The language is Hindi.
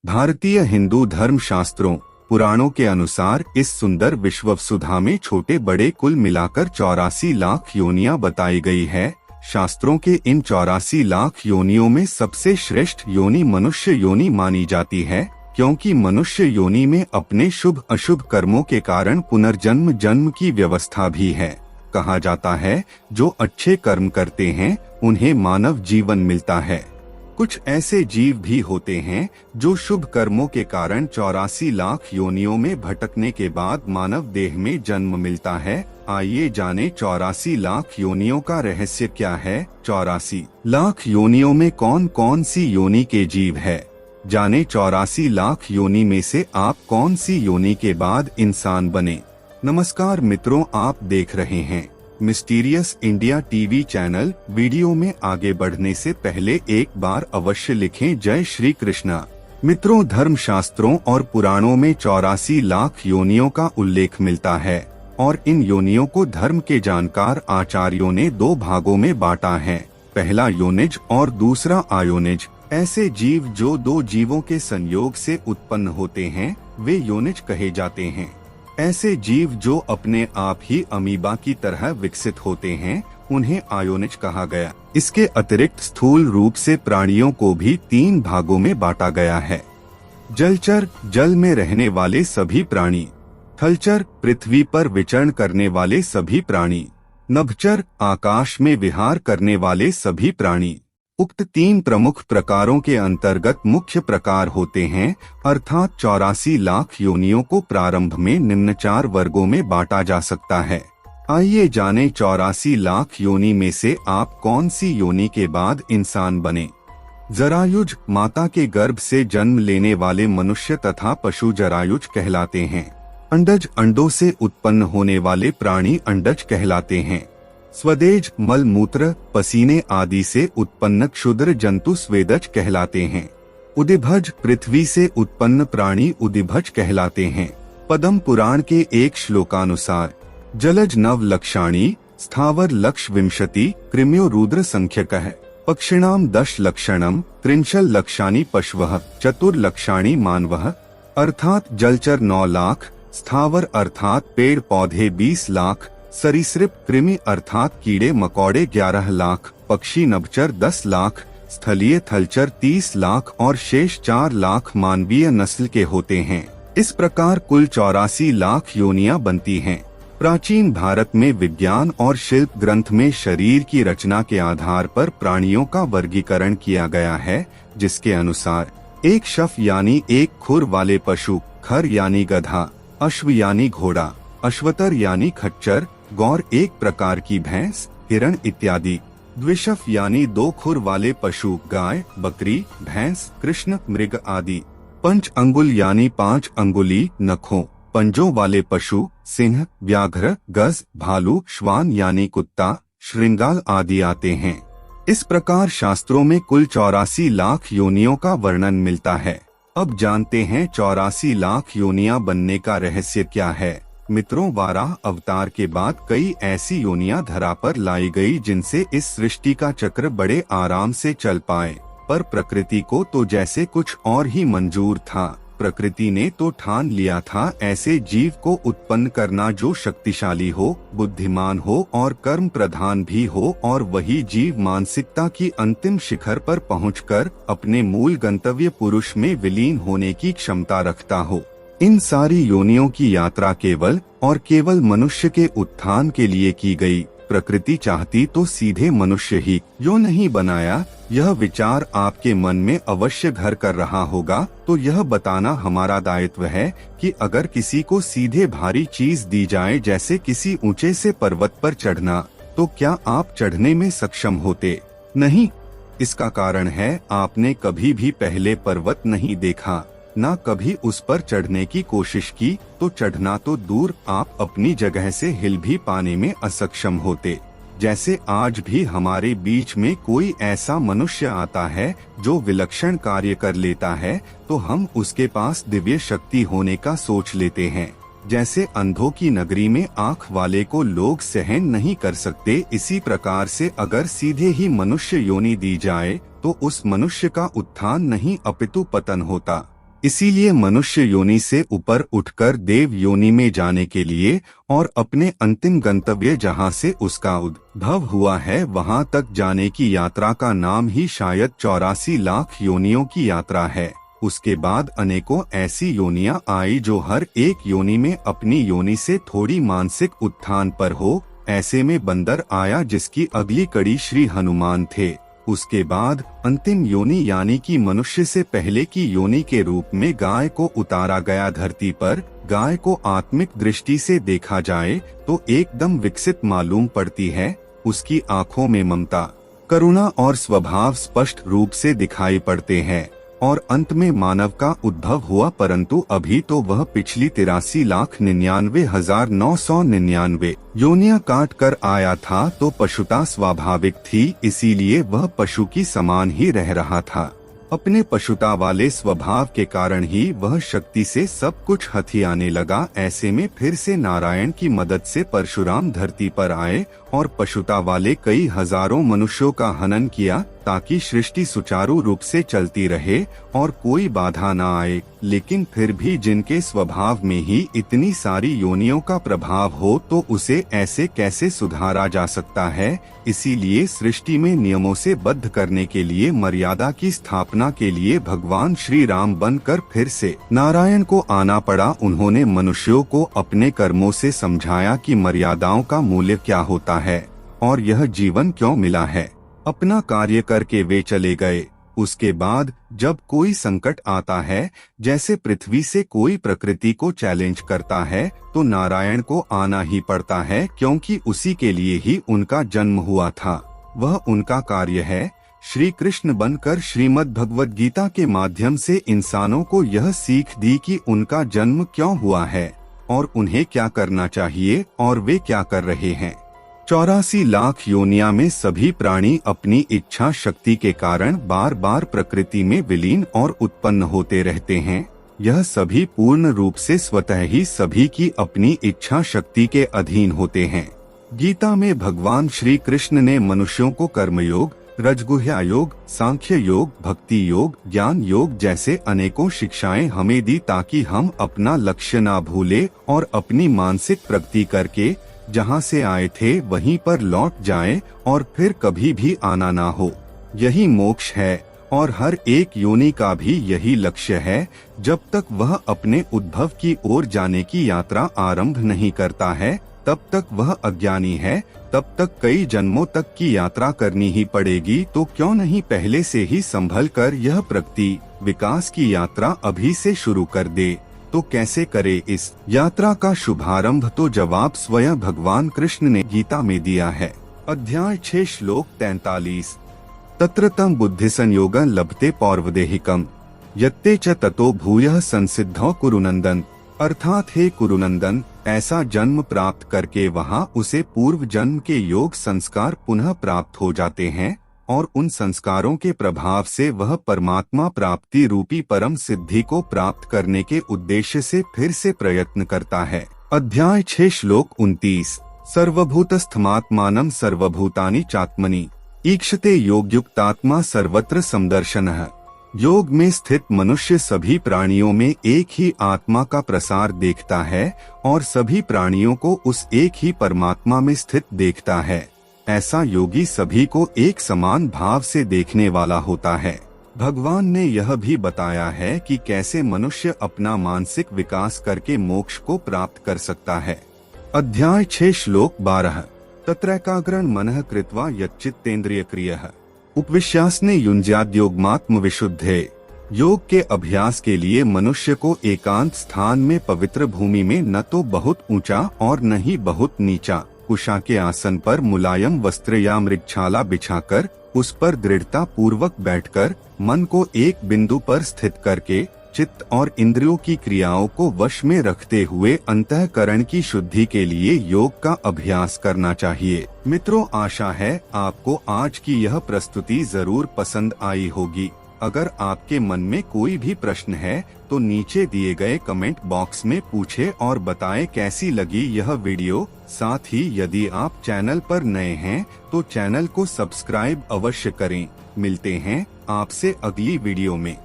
भारतीय हिंदू धर्म शास्त्रों पुराणों के अनुसार इस सुंदर विश्ववसुधा में छोटे बड़े कुल मिलाकर 84 लाख योनियां बताई गई है। शास्त्रों के इन 84 लाख योनियों में सबसे श्रेष्ठ योनि मनुष्य योनि मानी जाती है, क्योंकि मनुष्य योनि में अपने शुभ अशुभ कर्मों के कारण पुनर्जन्म जन्म की व्यवस्था भी है। कहा जाता है जो अच्छे कर्म करते हैं उन्हें मानव जीवन मिलता है। कुछ ऐसे जीव भी होते हैं जो शुभ कर्मों के कारण 84 लाख योनियों में भटकने के बाद मानव देह में जन्म मिलता है। आइए जाने 84 लाख योनियों का रहस्य क्या है। 84 लाख योनियों में कौन कौन सी योनि के जीव है। जाने 84 लाख योनि में से आप कौन सी योनि के बाद इंसान बने। नमस्कार मित्रों, आप देख रहे हैं mysterious India TV channel. Video में आगे बढ़ने से पहले एक बार अवश्य लिखें जय श्री कृष्णा। मित्रों, धर्म शास्त्रों और पुराणों में 84 लाख योनियों का उल्लेख मिलता है और इन योनियों को धर्म के जानकार आचार्यों ने दो भागों में बांटा है। पहला योनिज और दूसरा अयोनिज। ऐसे जीव जो दो जीवों के संयोग से उत्पन्न होते हैं वे योनिज कहे जाते हैं। ऐसे जीव जो अपने आप ही अमीबा की तरह विकसित होते हैं उन्हें अयोनिज कहा गया। इसके अतिरिक्त स्थूल रूप से प्राणियों को भी 3 भागों में बांटा गया है। जलचर, जल में रहने वाले सभी प्राणी। थलचर, पृथ्वी पर विचरण करने वाले सभी प्राणी। नभचर, आकाश में विहार करने वाले सभी प्राणी। उक्त 3 प्रमुख प्रकारों के अंतर्गत मुख्य प्रकार होते हैं, अर्थात 84 लाख योनियों को प्रारंभ में निम्न 4 वर्गों में बांटा जा सकता है। आइए जाने 84 लाख योनि में से आप कौन सी योनि के बाद इंसान बने। जरायुज, माता के गर्भ से जन्म लेने वाले मनुष्य तथा पशु जरायुज कहलाते हैं। अंडज, अंडों से उत्पन्न होने वाले प्राणी अंडज कहलाते हैं। स्वदेज, मल मूत्र पसीने आदि से उत्पन्न क्षुद्र जंतु स्वेदज कहलाते हैं। उदिभज, पृथ्वी से उत्पन्न प्राणी उदिभज कहलाते हैं। पद्म पुराण के एक श्लोकानुसार जलज नव लक्षाणी स्थावर लक्ष विंशति कृम्यो रुद्र संख्यकः पक्षिणाम 10 लक्षणम त्रिंशल लक्षाणी पशवः चतुर्लक्षाणी मानवः। अर्थात जलचर 9 लाख, स्थावर अर्थात पेड़ पौधे 20 लाख, सरीसृप कृमि अर्थात कीड़े मकोड़े 11 लाख, पक्षी नभचर 10 लाख, स्थलीय थलचर 30 लाख और शेष 4 लाख मानवीय नस्ल के होते हैं। इस प्रकार कुल 84 लाख योनियां बनती हैं। प्राचीन भारत में विज्ञान और शिल्प ग्रंथ में शरीर की रचना के आधार पर प्राणियों का वर्गीकरण किया गया है, जिसके अनुसार एक शफ यानी एक खुर वाले पशु, खर यानी गधा, अश्व यानी घोड़ा, अश्वतर यानी खच्चर, गौर एक प्रकार की भैंस, हिरण इत्यादि। द्विशफ यानी 2 खुर वाले पशु, गाय, बकरी, भैंस, कृष्ण मृग आदि। पंच अंगुल यानी 5 अंगुली नखों पंजों वाले पशु, सिंह, व्याघ्र, गज, भालू, श्वान यानी कुत्ता, श्रृंगाल आदि आते हैं। इस प्रकार शास्त्रों में कुल 84 लाख योनियों का वर्णन मिलता है। अब जानते हैं 84 लाख योनियां बनने का रहस्य क्या है। मित्रों, वाराह अवतार के बाद कई ऐसी योनियां धरा पर लाई गई जिनसे इस सृष्टि का चक्र बड़े आराम से चल पाए, पर प्रकृति को तो जैसे कुछ और ही मंजूर था। प्रकृति ने तो ठान लिया था ऐसे जीव को उत्पन्न करना जो शक्तिशाली हो, बुद्धिमान हो और कर्म प्रधान भी हो, और वही जीव मानसिकता की अंतिम शिखर पर पहुंचकर अपने मूल गंतव्य पुरुष में विलीन होने की क्षमता रखता हो। इन सारी योनियों की यात्रा केवल और केवल मनुष्य के उत्थान के लिए की गई। प्रकृति चाहती तो सीधे मनुष्य ही क्यों नहीं बनाया। यह विचार आपके मन में अवश्य घर कर रहा होगा, तो यह बताना हमारा दायित्व है कि अगर किसी को सीधे भारी चीज दी जाए जैसे किसी ऊंचे से पर्वत पर चढ़ना, तो क्या आप चढ़ने में सक्षम होते? नहीं। इसका कारण है आपने कभी भी पहले पर्वत नहीं देखा, ना कभी उस पर चढ़ने की कोशिश की, तो चढ़ना तो दूर आप अपनी जगह से हिल भी पाने में असक्षम होते। जैसे आज भी हमारे बीच में कोई ऐसा मनुष्य आता है जो विलक्षण कार्य कर लेता है, तो हम उसके पास दिव्य शक्ति होने का सोच लेते हैं। जैसे अंधों की नगरी में आँख वाले को लोग सहन नहीं कर सकते, इसी प्रकार से अगर सीधे ही मनुष्य योनि दी जाए तो उस मनुष्य का उत्थान नहीं अपितु पतन होता। इसीलिए मनुष्य योनि से ऊपर उठकर देव योनि में जाने के लिए और अपने अंतिम गंतव्य जहाँ से उसका उद्भव हुआ है वहाँ तक जाने की यात्रा का नाम ही शायद 84 लाख योनियों की यात्रा है। उसके बाद अनेकों ऐसी योनियां आई जो हर एक योनि में अपनी योनि से थोड़ी मानसिक उत्थान पर हो। ऐसे में बंदर आया जिसकी अगली कड़ी श्री हनुमान थे। उसके बाद अंतिम योनि यानी कि मनुष्य से पहले की योनि के रूप में गाय को उतारा गया धरती पर। गाय को आत्मिक दृष्टि से देखा जाए तो एकदम विकसित मालूम पड़ती है। उसकी आंखों में ममता, करुणा और स्वभाव स्पष्ट रूप से दिखाई पड़ते हैं और अंत में मानव का उद्भव हुआ, परंतु अभी तो वह पिछली 83,99,999 योनियां काट कर आया था, तो पशुता स्वाभाविक थी, इसीलिए वह पशु की समान ही रह रहा था। अपने पशुता वाले स्वभाव के कारण ही वह शक्ति से सब कुछ हथियाने लगा। ऐसे में फिर से नारायण की मदद से परशुराम धरती पर आए और पशुता वाले कई हजारों मनुष्यों का हनन किया ताकि सृष्टि सुचारू रूप से चलती रहे और कोई बाधा न आए। लेकिन फिर भी जिनके स्वभाव में ही इतनी सारी योनियों का प्रभाव हो तो उसे ऐसे कैसे सुधारा जा सकता है। इसीलिए सृष्टि में नियमों से बद्ध करने के लिए, मर्यादा की स्थापना के लिए भगवान श्री राम बनकर फिर से नारायण को आना पड़ा। उन्होंने मनुष्यों को अपने कर्मों से समझाया कि मर्यादाओं का मूल्य क्या होता है और यह जीवन क्यों मिला है। अपना कार्य करके वे चले गए। उसके बाद जब कोई संकट आता है, जैसे पृथ्वी से कोई प्रकृति को चैलेंज करता है, तो नारायण को आना ही पड़ता है, क्योंकि उसी के लिए ही उनका जन्म हुआ था। वह उनका कार्य है। श्री कृष्ण बनकर श्रीमद् भगवद गीता के माध्यम से इंसानों को यह सीख दी कि उनका जन्म क्यों हुआ है और उन्हें क्या करना चाहिए और वे क्या कर रहे हैं। 84 लाख योनिया में सभी प्राणी अपनी इच्छा शक्ति के कारण बार बार प्रकृति में विलीन और उत्पन्न होते रहते हैं। यह सभी पूर्ण रूप से स्वतः ही सभी की अपनी इच्छा शक्ति के अधीन होते हैं। गीता में भगवान श्री कृष्ण ने मनुष्यों को कर्मयोग, रजगुह्य योग, सांख्य योग, भक्ति योग, ज्ञान योग जैसे अनेकों शिक्षाएं हमें दी ताकि हम अपना लक्ष्य ना भूले और अपनी मानसिक प्रगति करके जहाँ से आए थे वहीं पर लौट जाएं और फिर कभी भी आना ना हो। यही मोक्ष है और हर एक योनि का भी यही लक्ष्य है। जब तक वह अपने उद्भव की ओर जाने की यात्रा आरंभ नहीं करता है तब तक वह अज्ञानी है। तब तक कई जन्मों तक की यात्रा करनी ही पड़ेगी। तो क्यों नहीं पहले से ही संभल कर यह प्रगति विकास की यात्रा अभी से शुरू कर दे। तो कैसे करे इस यात्रा का शुभारंभ? तो जवाब स्वयं भगवान कृष्ण ने गीता में दिया है। अध्याय 6 श्लोक 43। तत्र तं बुद्धि संयोगं लभते पौर्वदेहिकम् यत्ते च ततो भूयः संसिद्धौ कुरुनंदन। अर्थात हे कुरुनंदन, ऐसा जन्म प्राप्त करके वहाँ उसे पूर्व जन्म के योग संस्कार पुनः प्राप्त हो जाते हैं और उन संस्कारों के प्रभाव से वह परमात्मा प्राप्ति रूपी परम सिद्धि को प्राप्त करने के उद्देश्य से फिर से प्रयत्न करता है। अध्याय 6 श्लोक 29। सर्वभूतस्थमात्मानं सर्वभूतानि चात्मनि ईक्षते योगयुक्तात्मा सर्वत्र समदर्शनः। योग में स्थित मनुष्य सभी प्राणियों में एक ही आत्मा का प्रसार देखता है और सभी प्राणियों को उस एक ही परमात्मा में स्थित देखता है। ऐसा योगी सभी को एक समान भाव से देखने वाला होता है। भगवान ने यह भी बताया है कि कैसे मनुष्य अपना मानसिक विकास करके मोक्ष को प्राप्त कर सकता है। अध्याय 6 श्लोक 12। तत्रैकाग्रं मनः कृत्वा यच्चित्तेन्द्रियक्रियः उपविश्यासने युञ्ज्याद्योगमात्म विशुद्धे। योग के अभ्यास के लिए मनुष्य को एकांत स्थान में पवित्र भूमि में न तो बहुत ऊंचा और न ही बहुत नीचा कुशा के आसन पर मुलायम वस्त्र या मृगछाला बिछाकर उस पर दृढ़ता पूर्वक बैठकर मन को एक बिंदु पर स्थित करके चित्त और इंद्रियों की क्रियाओं को वश में रखते हुए अंतःकरण की शुद्धि के लिए योग का अभ्यास करना चाहिए। मित्रों, आशा है आपको आज की यह प्रस्तुति जरूर पसंद आई होगी। अगर आपके मन में कोई भी प्रश्न है तो नीचे दिए गए कमेंट बॉक्स में पूछे और बताएं कैसी लगी यह वीडियो। साथ ही यदि आप चैनल पर नए हैं तो चैनल को सब्सक्राइब अवश्य करें। मिलते हैं आपसे अगली वीडियो में।